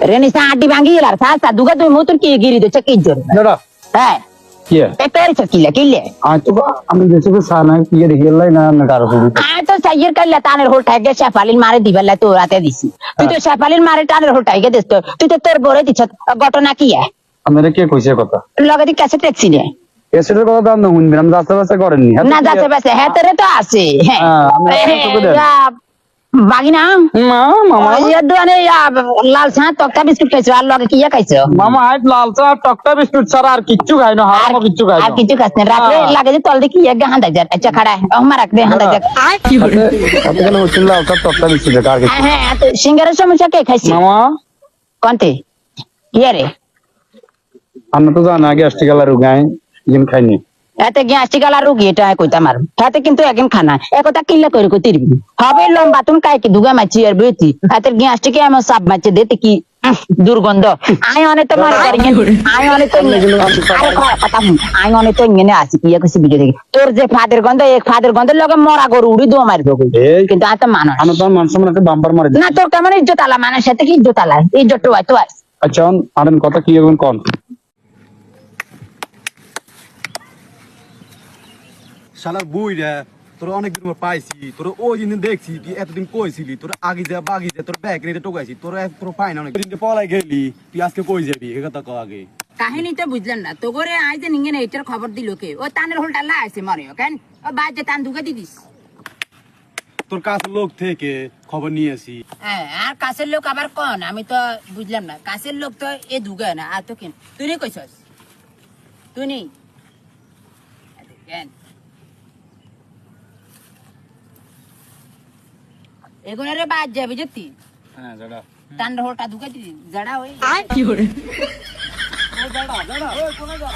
রেনিসা আড্ডি ভাঙি গেলার সাসা দুগা তুই মোতর কি গিরি দে চকির জোর দাদা হ্যাঁ কি পেপার চকিলে কিলে আজ তো আমি দেশে সানা কি দেখি লাই না না কারো শুরু আয় তো সাইয়ের কাল্লা তানের হোলটা গে শেফালিন মারে দিবেলা তো রাতে দিছি তুই তো শেফালিন মারে টানের হোলটা গে দিস তো তুই তো তোর বরে দিছ ঘটনা কি আমারে কে কইছে কথা লগে দি কাছে ট্যাক্সি নে এসের কথা দাম না শুনবেন আমি যাচ্ছে বাসে করেননি না যাচ্ছে পাশে হ্যাঁ তোরে তো আছে হ্যাঁ বাগিনা মা মামা ইয়া দোয়ানে লাল চা তক্তা বিস্কুট খাইছো আর লগে কি খাইছো মামা আজ লাল চা টকটা বিস্কুট ছাড়া আর কিচ্ছু খাই না হারামো কিচ্ছু খাই আর না কিছু খাস না রাত্রে লাগে যে তল দেখি এক হান্দা যা আচ্ছা খাড়া আমার রাখ দে হান্দা যা আপনি কেন বলছেন লাল চা টকটা বিস্কুট আর কিছু হ্যাঁ তো সিঙ্গারের সমস্যা কে খাইছে মামা কোনতে ইয়ে রে আমরা তো জানা গ্যাস্ট্রিক আলার রোগাই ইন খাইনি এতে গ্যাস্ট্রিক আলা রোগী এটা কইতাম আর হাতে কিন্তু একদিন খানা একথা কিল্লা করে কইতিরবি হবে লম্বা তুমি কাই কি দুগা মাছি আর বেতি হাতে গ্যাস্ট্রিক এমন সাপ মাছি দেতে কি দুর্গন্ধ আয় অনেক তো মনে করি আয় অনেক তো আরে কথা হুন আয় অনেক তো ইংনে আসি কি কইছি বিকে দেখি তোর যে ফাদের গন্ধ এক ফাদের গন্ধের লগে মরা গরু উড়ি দো মারি দেবো কিন্তু আতা মানো আমি তো মান সম্মান একটা বাম্পার মারি না তোর কেমন ইজ্জত আলা মানের সাথে কি ইজ্জত আলা ইজ্জত তো তো আচ্ছা আরেন কথা কি এখন কোন শালার বই রে তোর অনেকদিন পর পাইছি তোর ওই দিন দেখছি তুই এতদিন কইছিলি তোর আগে যা বাগি যা তোর ব্যাগ নিয়ে টোকাইছি তোর তোর পাই না অনেকদিন পলাই গেলি তুই আজকে কই যাবি এ কথা কও আগে কাহিনী তো বুঝলাম না তো করে আই যে নিঙ্গে এইটার খবর দিল কে ও তানের হোলটা লাইছে মরে কেন ও বাজে তান দুগে দিদিস তোর কাছে লোক থেকে খবর নিয়েছি হ্যাঁ আর কাছের লোক আবার কোন আমি তো বুঝলাম না কাছের লোক তো এ দুগে না আর তো কেন তুই নি কইছস তুই নি কেন এগুলারে বাদ যাবে যদি হ্যাঁ দাদা তানের হোলটা দুগে দিদি জড়া হই ও দাঁড়া দাঁড়া ওই কোন যা